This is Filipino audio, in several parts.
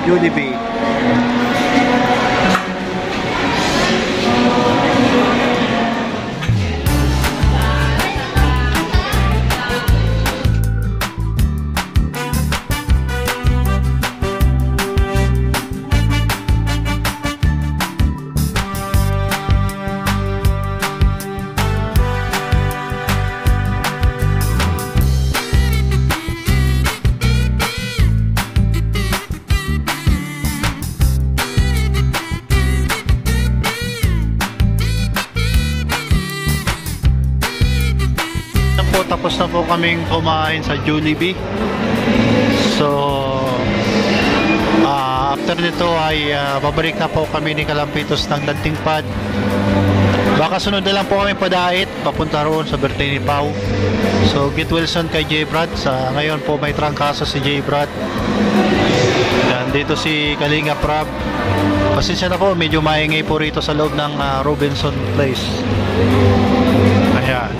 Jollibee. Tapos na po kaming kumain sa Jollibee. So after nito ay babalik na po kami ni Kalampitos ng Lanting Pad. Baka sunod na lang po kami padait papunta roon sa birthday ni Pau. So get well soon kay J. Brad. Sa ngayon po may trangkaso si J. Brad. Yan, dito si Kalinga Prab. Pasensya na po, medyo maingay po rito sa loob ng Robinson Place. Ayan,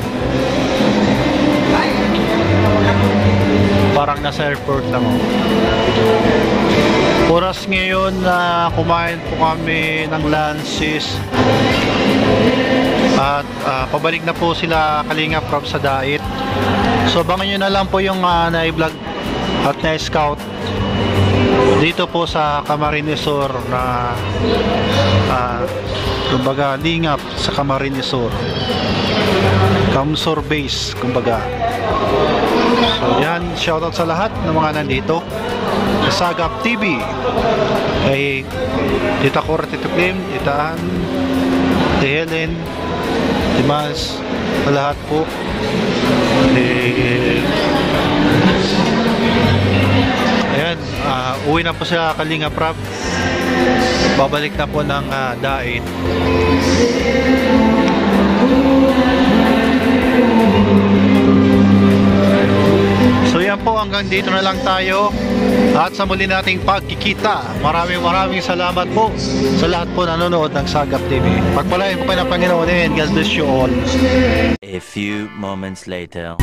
parang nasa airport lang ako. Oras ngayon na kumain po kami ng lunches at pabalik na po sila Kalinga Prab sa diet. So abangan nyo na lang po yung na-vlog at na-scout dito po sa Camarines Sur na kumbaga lingap sa Camarines Sur, Camsur base kumbaga. So yan, shoutout sa lahat ng mga nandito sa Sagap TV, kay Tita Cora, Tita Clem, Tita Ann, Tita Helen, Timas, sa lahat po. Ayan, uwi na po sa Kalinga Prab, babalik na po ng diet. So yan po, hanggang dito na lang tayo at sa muli nating pagkikita. Maraming salamat po sa lahat po nanonood ng Sagap TV. Pagpalain po kayo ng Panginoon and God bless you all. A few moments later.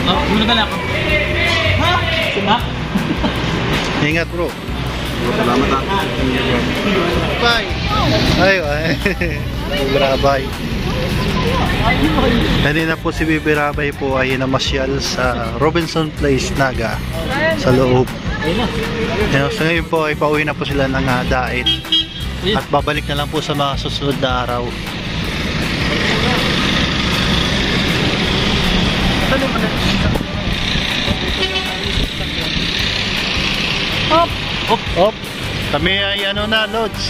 Oh, muna na ako. Ha? Sina? Ingat bro. Salamat ha. Bye. Ay. Bye. Kanina po si Bibi Rabay po ay namasyal sa Robinson Place, Naga, sa loob. So ngayon po ay pauwi na po sila ng Dait at babalik na lang po sa mga susunod na araw. Op. Kami ay ano na, Lods.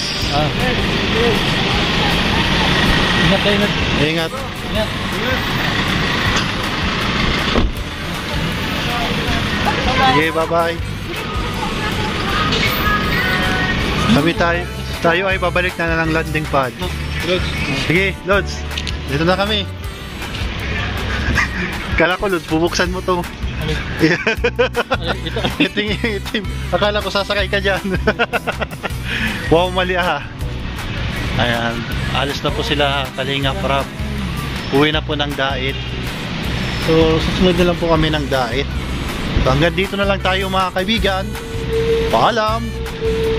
Ingat kayo na. Ingat. Ingat. Sige, bye-bye. Kami tayo ay babalik na ng landing pad. Sige, Lods. Dito na kami. Kala ko, Lods, bubuksan mo to. Itim. Akala ko sasakay ka dyan. Wow, mali ah. Ayan, alis na po sila, Kalinga Prab. Uwi na po ng Dait. So, susunod na lang po kami ng Dait. So, hanggang dito na lang tayo mga kaibigan. Paalam.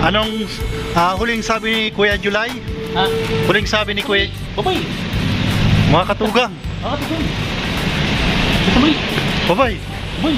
Anong huling sabi ni Kuya July? Ha? Huling sabi ni Kuya... Babay. Mga katugang. Tignan. Ito muli. Bye-bye. Babay.